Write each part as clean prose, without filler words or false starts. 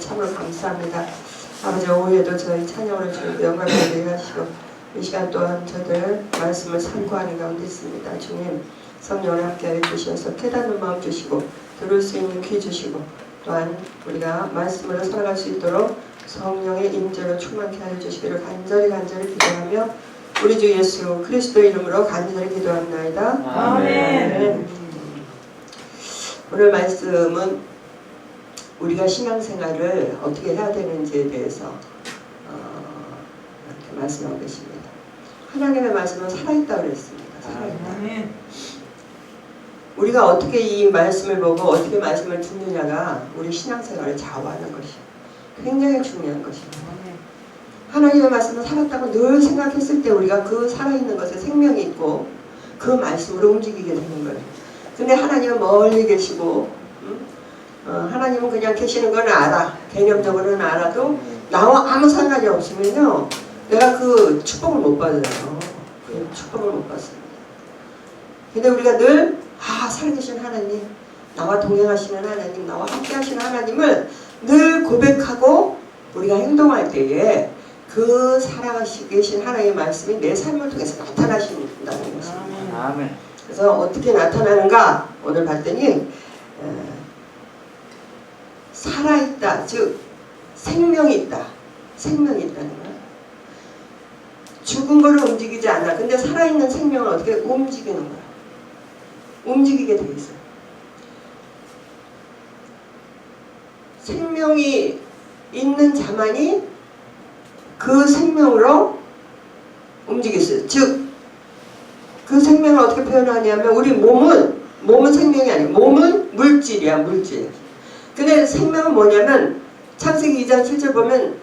참으로 감사합니다. 아버지 오후에도 저희 찬양을 주님 영광을 되게 하시고 이 시간 또한 저들 말씀을 참고하는 가운데 있습니다. 주님 성령을 함께하여 주셔서 깨닫는 마음 주시고 들을 수 있는 귀 주시고 또한 우리가 말씀으로 살아갈 수 있도록 성령의 임재로 충만케 하여 주시기를 간절히 기도하며 우리 주 예수 그리스도 이름으로 간절히 기도합나이다. 아멘. 오늘 말씀은 우리가 신앙생활을 어떻게 해야 되는지에 대해서 이렇게 말씀하고 계십니다. 하나님의 말씀은 살아있다고 그랬습니다. 살아있다. 아멘. 우리가 어떻게 이 말씀을 보고 어떻게 말씀을 듣느냐가 우리 신앙생활을 좌우하는 것이에요. 굉장히 중요한 것입니다. 하나님의 말씀은 살았다고 늘 생각했을 때 우리가 그 살아있는 것에 생명이 있고 그 말씀으로 움직이게 되는 거예요. 근데 하나님은 멀리 계시고 하나님은 그냥 계시는 건 알아. 개념적으로는 알아도 나와 아무 상관이 없으면요 내가 그 축복을 못 받아요. 그 축복을 못 받습니다. 근데 우리가 늘 살아계신 하나님, 나와 동행하시는 하나님, 나와 함께 하시는 하나님을 늘 고백하고 우리가 행동할 때에 그 살아계신 하나님의 말씀이 내 삶을 통해서 나타나신다는 것입니다. 아멘. 그래서 어떻게 나타나는가 오늘 봤더니 살아있다, 즉 생명이 있다. 생명이 있다는 거야. 죽은 거를 움직이지 않아. 근데 살아있는 생명을 어떻게 움직이는 거야. 움직이게 돼 있어요. 생명이 있는 자만이 그 생명으로 움직였어요. 즉 그 생명을 어떻게 표현하냐면 우리 몸은 생명이 아니에요. 몸은 물질이야. 물질. 근데 생명은 뭐냐면 창세기 2장 7절 보면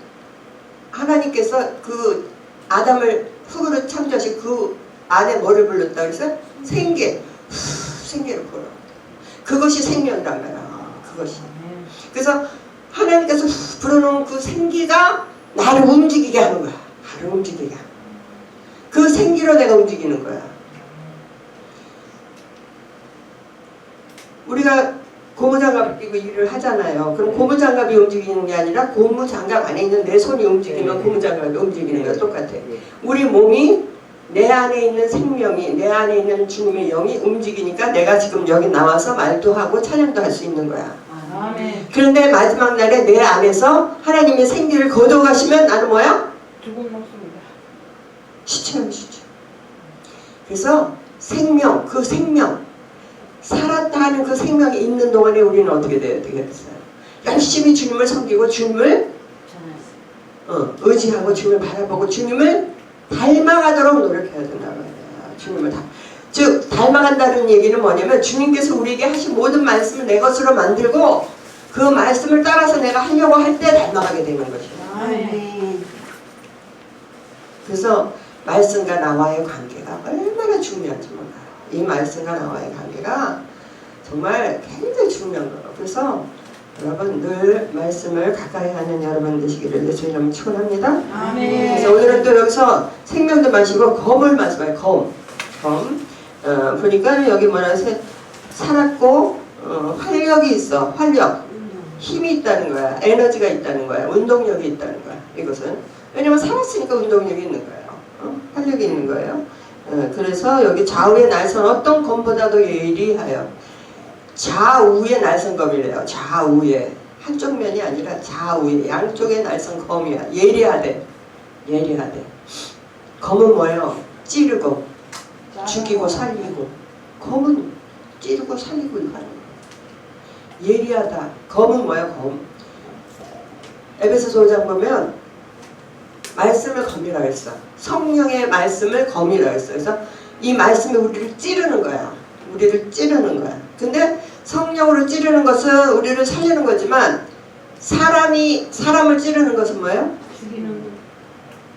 하나님께서 그 아담을 흙으로 창조하신 그 안에 뭐를 불렀다 그래서 생계를 불어. 그것이 생명이란 말이야. 그것이. 그래서 하나님께서 불어놓은 그 생기가 나를 움직이게 하는 거야. 나를 움직이게 하는 거야. 그 생기로 내가 움직이는 거야. 우리가 고무장갑 끼고 일을 하잖아요. 그럼 고무장갑이 움직이는 게 아니라 고무장갑 안에 있는 내 손이 움직이면 고무장갑이 움직이는 거야. 똑같아. 우리 몸이 내 안에 있는 생명이 내 안에 있는 주님의 영이 움직이니까 내가 지금 여기 나와서 말도 하고 찬양도 할 수 있는 거야. 아멘. 그런데 마지막 날에 내 안에서 하나님의 생기를 거둬가시면 나는 뭐야? 죽음 먹습니다. 시체는. 그래서 생명, 그 생명 살았다 하는 그 생명이 있는 동안에 우리는 어떻게 되겠어요? 열심히 주님을 섬기고 주님을 의지하고 주님을 바라보고 주님을 닮아가도록 노력해야 된다고 해요. 주님을 즉 닮아간다는 얘기는 뭐냐면 주님께서 우리에게 하신 모든 말씀을 내 것으로 만들고 그 말씀을 따라서 내가 하려고 할 때 닮아가게 되는 것이에요. 아멘. 그래서 말씀과 나와의 관계가 얼마나 중요한지 몰라요. 이 말씀과 나와의 관계가 정말 굉장히 중요한 거예요. 그래서 여러분 늘 말씀을 가까이 하는 여러분 되시기를 예수 이름으로 축원합니다. 아멘. 그래서 오늘은 또 여기서 생명도 마시고 검을 마시고요. 검. 보니까 여기 뭐라 살았고 활력이 있어. 활력. 힘이 있다는 거야. 에너지가 있다는 거야. 운동력이 있다는 거야. 이것은. 왜냐면 살았으니까 운동력이 있는 거예요. 활력이 있는 거예요. 그래서 여기 좌우의 날선 어떤 검보다도 예리하여. 좌우의 날선 검이래요. 좌우에. 한쪽 면이 아니라 좌우에. 양쪽의 날선 검이야. 예리하대. 검은 뭐예요? 찌르고 죽이고 살리고. 검은 찌르고 살리고 하는 거예요. 예리하다. 검은 뭐야? 검. 에베소서 5장 보면 말씀을 검이라고 했어. 성령의 말씀을 검이라고 했어. 그래서 이 말씀이 우리를 찌르는 거야. 근데 성령으로 찌르는 것은 우리를 살리는 거지만 사람을 찌르는 것은 뭐예요?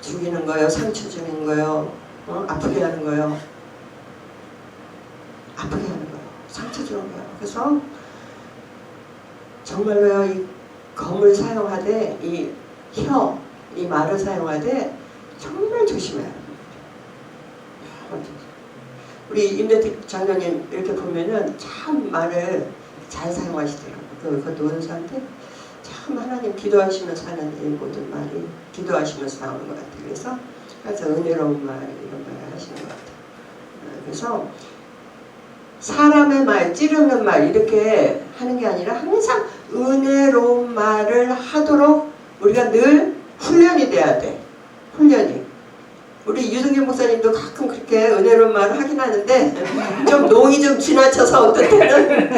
죽이는 거예요. 상처 주는 거예요. 아프게 하는 거예요. 상처 주는 거예요. 그래서 정말로요. 이 검을 사용하되 이 말을 사용하되 정말 조심해야 합니다. 우리 임대택 장로님 이렇게 보면은 참 말을 잘 사용하시더라고요. 그것도 원수한테 참 참 하나님 기도하시면서 하는 이 모든 말이 기도하시면서 나오는 것 같아요. 그래서 항상 은혜로운 말 이런 말을 하시는 것 같아요. 그래서 사람의 말, 찌르는 말 이렇게 하는 게 아니라 항상 은혜로운 말을 하도록 우리가 늘 훈련이 돼야 돼. 훈련이. 우리 유승균 목사님도 가끔 그렇게 은혜로운 말을 하긴 하는데 좀 농이 좀 지나쳐서 어떤 때는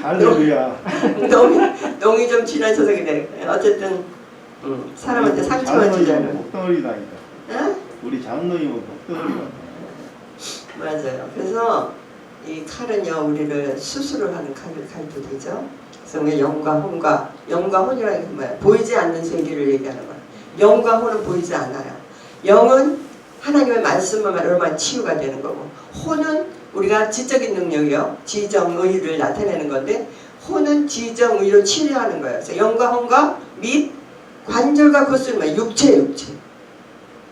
할렐루야. 농이 좀 지나쳐서 그래. 어쨌든 사람한테 상처만 주잖아요. 목덜이다니까. 어? 우리 장로님은 목덜이다. 맞아요. 그래서 이 칼은요 우리를 수술을 하는 칼도 되죠. 그래서 우리가 영과 혼과 혼이라는 게 뭐야? 보이지 않는 세계를 얘기하는 거야. 영과 혼은 보이지 않아요. 영은 하나님의 말씀으로만 치유가 되는 거고, 혼은 우리가 지적인 능력이요, 지정의를 나타내는 건데, 혼은 지정의로 치료하는 거예요. 그래서 영과 혼과 및 관절과 구슬만 육체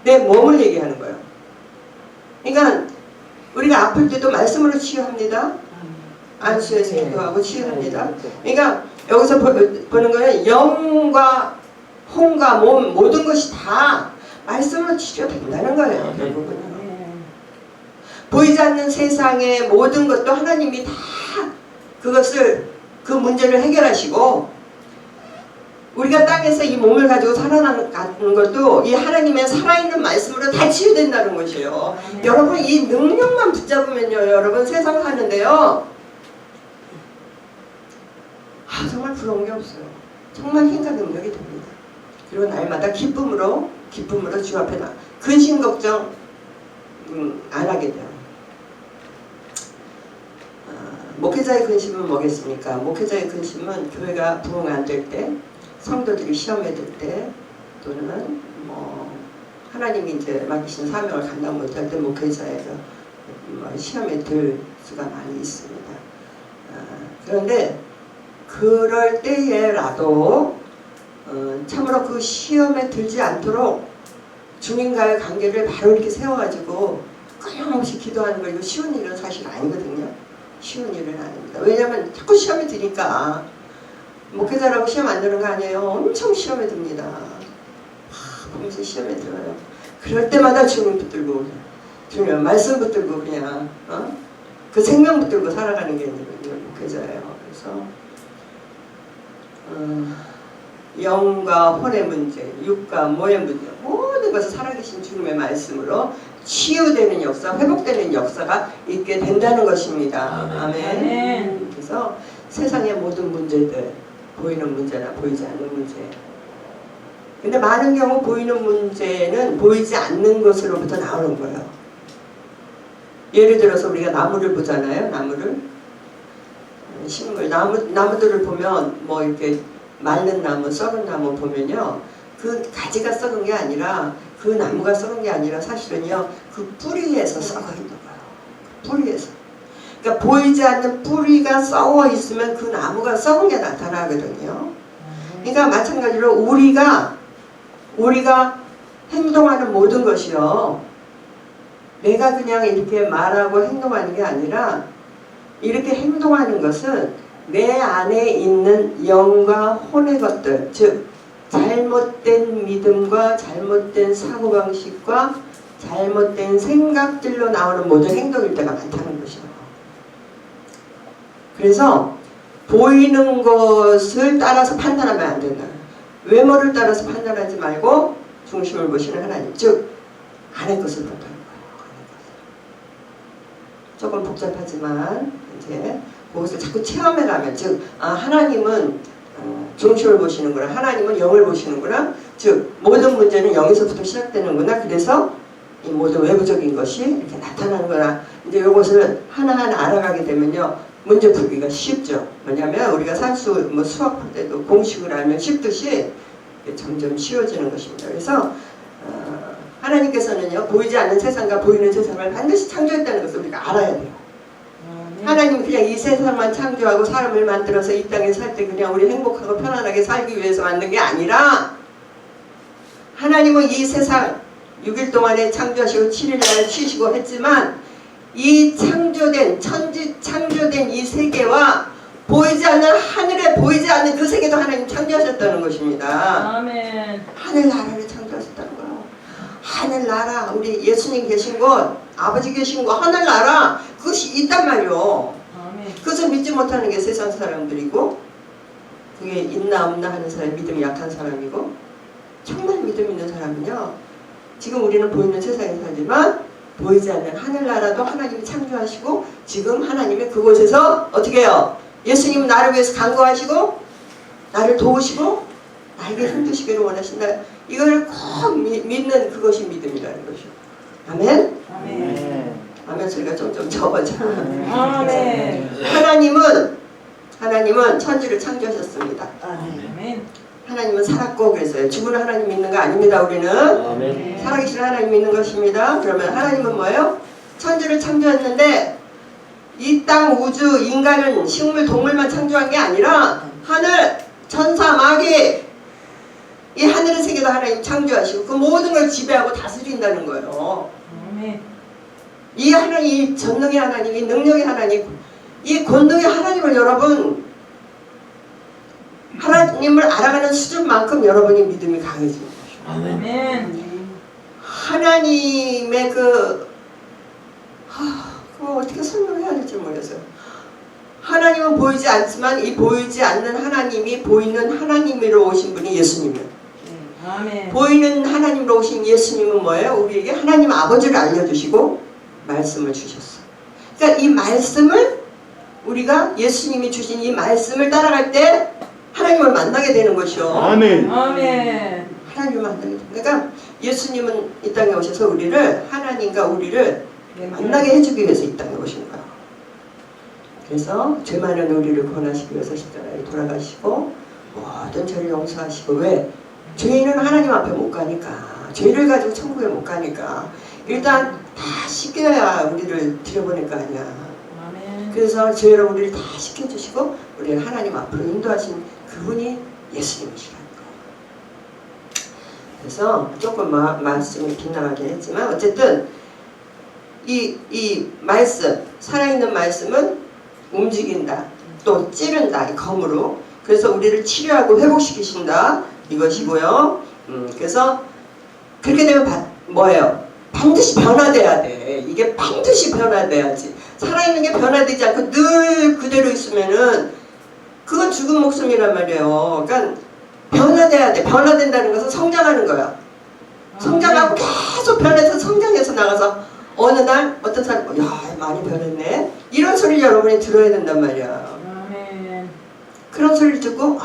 내 몸을 얘기하는 거예요. 그러니까 우리가 아플 때도 말씀으로 치유합니다. 안수에서 기도하고 치유합니다. 그러니까 여기서 보는 거는 영과 혼과 몸 모든 것이 다 말씀으로 치료된다는 거예요. 결국은 보이지 않는 세상의 모든 것도 하나님이 다 그것을 그 문제를 해결하시고, 우리가 땅에서 이 몸을 가지고 살아가는 것도 이 하나님의 살아있는 말씀으로 다 치유된다는 것이에요. 여러분 이 능력만 붙잡으면요 여러분 세상 사는데요 정말 부러운 게 없어요. 정말 힘과 능력이 됩니다. 그리고 날마다 기쁨으로 주 앞에 나 근심 걱정 안 하게 돼요. 목회자의 근심은 뭐겠습니까? 목회자의 근심은 교회가 부흥 안 될 때, 성도들이 시험에 들 때, 또는 뭐 하나님이 이제 맡기신 사명을 감당 못할 때 목회자의 시험에 들 수가 많이 있습니다. 그런데 그럴 때에라도 참으로 그 시험에 들지 않도록 주님과의 관계를 바로 이렇게 세워가지고 끊임없이 기도하는 거, 이거 쉬운 일은 사실 아니거든요. 쉬운 일은 아닙니다. 왜냐하면 자꾸 시험에 드니까. 목회자라고 시험 안 드는 거 아니에요. 엄청 시험에 듭니다. 보면서 시험에 들어요. 그럴 때마다 주님 붙들고, 주님 말씀 붙들고 그냥 그 생명 붙들고 살아가는 게 목회자예요. 그래서 영과 혼의 문제, 육과 모의 문제, 모든 것을 살아계신 주님의 말씀으로 치유되는 역사, 회복되는 역사가 있게 된다는 것입니다. 아멘. 그래서 세상의 모든 문제들, 보이는 문제나 보이지 않는 문제. 근데 많은 경우 보이는 문제는 보이지 않는 것으로부터 나오는 거예요. 예를 들어서 우리가 나무를 보잖아요. 나무를. 식물, 나무들을 보면 뭐 이렇게 말른 나무, 썩은 나무 보면요. 그 가지가 썩은 게 아니라, 그 나무가 썩은 게 아니라 사실은요. 그 뿌리에서 썩어 있는 거예요. 뿌리에서. 그러니까 보이지 않는 뿌리가 썩어 있으면 그 나무가 썩은 게 나타나거든요. 그러니까 마찬가지로 우리가 행동하는 모든 것이요. 내가 그냥 이렇게 말하고 행동하는 게 아니라 이렇게 행동하는 것은 내 안에 있는 영과 혼의 것들, 즉 잘못된 믿음과 잘못된 사고방식과 잘못된 생각들로 나오는 모든 행동일 때가 많다는 것이요. 그래서 보이는 것을 따라서 판단하면 안 된다. 외모를 따라서 판단하지 말고 중심을 보시는 하나님, 즉 안의 것을 본다는 거예요. 조금 복잡하지만 이제 그것을 자꾸 체험해가면, 즉 하나님은 중심을 보시는구나, 하나님은 영을 보시는구나, 즉 모든 문제는 영에서부터 시작되는구나. 그래서 이 모든 외부적인 것이 이렇게 나타나는구나. 이제 이것을 하나하나 알아가게 되면요 문제 풀기가 쉽죠. 뭐냐면 우리가 산수 수학할 때도 공식을 알면 쉽듯이 점점 쉬워지는 것입니다. 그래서 하나님께서는요 보이지 않는 세상과 보이는 세상을 반드시 창조했다는 것을 우리가 알아야 돼요. 하나님은 그냥 이 세상만 창조하고 사람을 만들어서 이 땅에 살 때 그냥 우리 행복하고 편안하게 살기 위해서 만든 게 아니라, 하나님은 이 세상 6일 동안에 창조하시고 7일날 쉬시고 했지만 이 창조된 이 세계와 보이지 않는 하늘에 보이지 않는 그 세계도 하나님 창조하셨다는 것입니다. 아멘. 하늘나라를 창조하셨다는 거예요. 하늘나라, 우리 예수님 계신 곳, 아버지 계신 곳, 하늘나라, 그것이 있단 말이요. 아멘. 그것을 믿지 못하는 게 세상 사람들이고, 그게 있나 없나 하는 사람이 믿음이 약한 사람이고, 정말 믿음 있는 사람은요, 지금 우리는 보이는 세상에 살지만 보이지 않는 하늘나라도 하나님이 창조하시고, 지금 하나님이 그곳에서 어떻게 해요? 예수님은 나를 위해서 간구하시고 나를 도우시고 나에게 힘주시기를 원하신다. 이걸 꼭 믿는 그것이 믿음이라는 것이요. 아멘? 아멘. 아멘 소리가 좀 적어져. 아멘. 하나님은 천지를 창조하셨습니다. 아멘. 하나님은 살았고 그랬어요. 죽은 하나님 믿는 거 아닙니다. 우리는 아멘. 살아계신 하나님 믿는 것입니다. 그러면 하나님은 뭐예요? 천지를 창조했는데 이 땅, 우주, 인간은 식물, 동물만 창조한 게 아니라 하늘, 천사, 마귀 이 하늘의 세계도 하나님 창조하시고 그 모든 걸 지배하고 다스린다는 거예요. 아멘. 이 하나님, 이 전능의 하나님, 이 능력의 하나님, 이 권능의 하나님을 여러분 하나님을 알아가는 수준만큼 여러분이 믿음이 강해지는 것이죠. 아멘. 하나님의 그거 어떻게 설명해야 될지 모르겠어요. 하나님은 보이지 않지만 이 보이지 않는 하나님이 보이는 하나님으로 오신 분이 예수님이에요. 아멘. 보이는 하나님으로 오신 예수님은 뭐예요? 우리에게 하나님 아버지를 알려주시고 말씀을 주셨어요. 그러니까 이 말씀을 우리가 예수님이 주신 이 말씀을 따라갈 때 하나님을 만나게 되는 것이요. 아멘. 아멘. 하나님을 만나게 됩니다. 그러니까 예수님은 이 땅에 오셔서 우리를 하나님과 우리를 만나게 해주기 위해서 이 땅에 오신 거예요. 그래서 죄 많은 우리를 구원하시기 위해서 십자가에 돌아가시고 모든 죄를 용서하시고 왜? 죄인은 하나님 앞에 못 가니까 죄를 가지고 천국에 못 가니까 일단 다 씻겨야 우리를 들여보낼 거 아니야. 아멘. 그래서 죄로 우리를 다 씻겨주시고 우리를 하나님 앞으로 인도하신 그분이 예수님이시라는 거예요. 그래서 조금 말씀이 빗나가긴 했지만 어쨌든 이 말씀, 살아있는 말씀은 움직인다. 또 찌른다. 이 검으로. 그래서 우리를 치료하고 회복시키신다. 이것이고요. 그래서 그렇게 되면 뭐예요? 반드시 변화돼야 돼. 이게 반드시 변화돼야지. 살아있는 게 변화되지 않고 늘 그대로 있으면은 그건 죽은 목숨이란 말이에요. 그러니까 변화돼야 돼. 변화된다는 것은 성장하는 거야. 성장하고 계속 변해서 성장해서 나가서 어느 날 어떤 사람 야 많이 변했네 이런 소리를 여러분이 들어야 된단 말이야. 아멘. 그런 소리를 듣고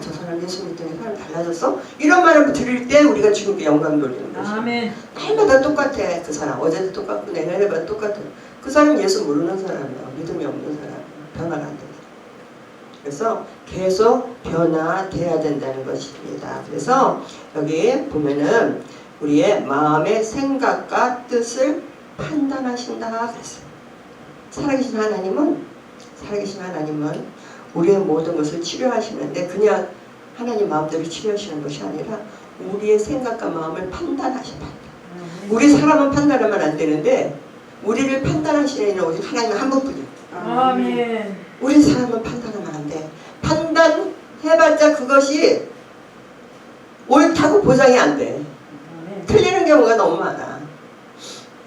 저 사람 예수 믿더니 사람 달라졌어? 이런 말을 들을 때 우리가 주님께 영광 돌리는 거지. 아멘. 날마다 똑같아. 그 사람 어제도 똑같고 내년에도 똑같아. 그 사람은 예수 모르는 사람이야. 믿음이 없는 사람이야. 변화가 안 돼. 그래서 계속 변화돼야 된다는 것입니다. 그래서 여기 보면은 우리의 마음의 생각과 뜻을 판단하신다 그랬어요. 살아계신 하나님은 우리의 모든 것을 치료하시는데 그냥 하나님 마음대로 치료하시는 것이 아니라 우리의 생각과 마음을 판단하신다. 우리 사람은 판단하면 안 되는데 우리를 판단하시는 이는 오직 하나님 한 분뿐이야. 아멘. 우리 사람은 판단하면 안 돼. 판단해봤자 그것이 옳다고 보장이 안 돼. 틀리는 경우가 너무 많아.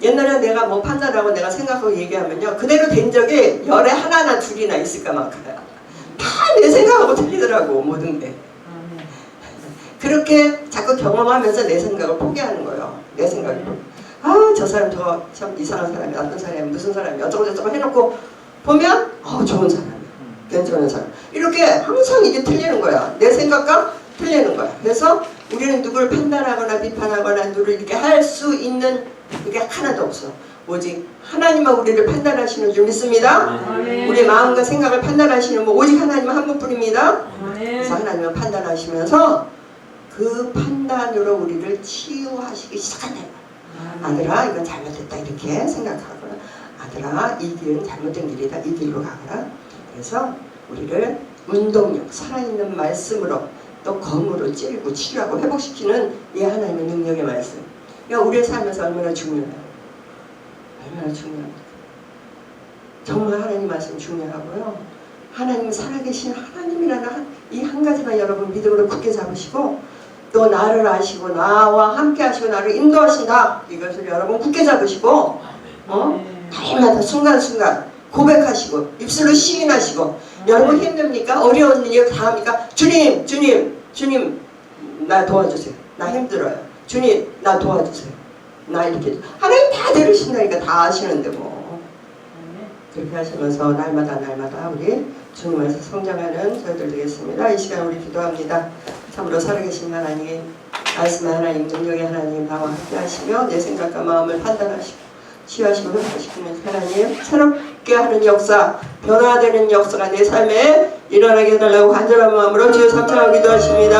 옛날에 내가 뭐 판단하고 내가 생각하고 얘기하면요 그대로 된 적이 열에 하나나 둘이나 있을까 말까요. 다 내 생각하고 틀리더라고 모든 게. 그렇게 자꾸 경험하면서 내 생각을 포기하는 거예요. 내 생각을. 저 사람 저 참 이상한 사람이 어떤 사람이 무슨 사람이 어쩌고저쩌고 해놓고 보면 좋은 사람이야. 괜찮은 사람. 이렇게 항상 이게 틀리는 거야. 내 생각과 틀리는 거야. 그래서 우리는 누구를 판단하거나 비판하거나 누구를 이렇게 할 수 있는 그게 하나도 없어. 오직 하나님만 우리를 판단하시는 줄 믿습니다. 아멘. 우리의 마음과 생각을 판단하시는 분 오직 하나님 한 분뿐입니다. 아멘. 그래서 하나님은 판단하시면서 그 판단으로 우리를 치유하시기 시작한다. 아들아 이건 잘못됐다 이렇게 생각하거나 아들아 이 길은 잘못된 길이다 이 길로 가거라. 그래서 우리를 운동력 살아있는 말씀으로 또 검으로 찌르고 치료하고 회복시키는 이 하나님의 능력의 말씀. 그러니까 우리의 삶에서 얼마나 중요해요. 얼마나 중요합니까? 정말 하나님 말씀 중요하고요. 하나님 살아계신 하나님이라는 이 한 가지만 여러분 믿음으로 굳게 잡으시고 또 나를 아시고 나와 함께 하시고 나를 인도하신다. 이것을 여러분 굳게 잡으시고 날마다 순간순간 고백하시고 입술로 시인하시고 여러분 힘듭니까? 어려운 일 다 합니까? 주님 나 도와주세요. 나 힘들어요. 주님 나 도와주세요. 나 이렇게 하나님 다 들으신다니까 다 아시는데 뭐 그렇게 하시면서 날마다 우리 주님 안에서 성장하는 저희들 되겠습니다. 이 시간 우리 기도합니다. 참으로 살아계신 하나님, 말씀의 하나님, 능력의 하나님 나와 함께 하시며 내 생각과 마음을 판단하시고 치유하시고 회복하시는 하나님, 새롭게 하는 역사, 변화되는 역사가 내 삶에 일어나게 해달라고 간절한 마음으로 주여 삼창하고 기도하십니다.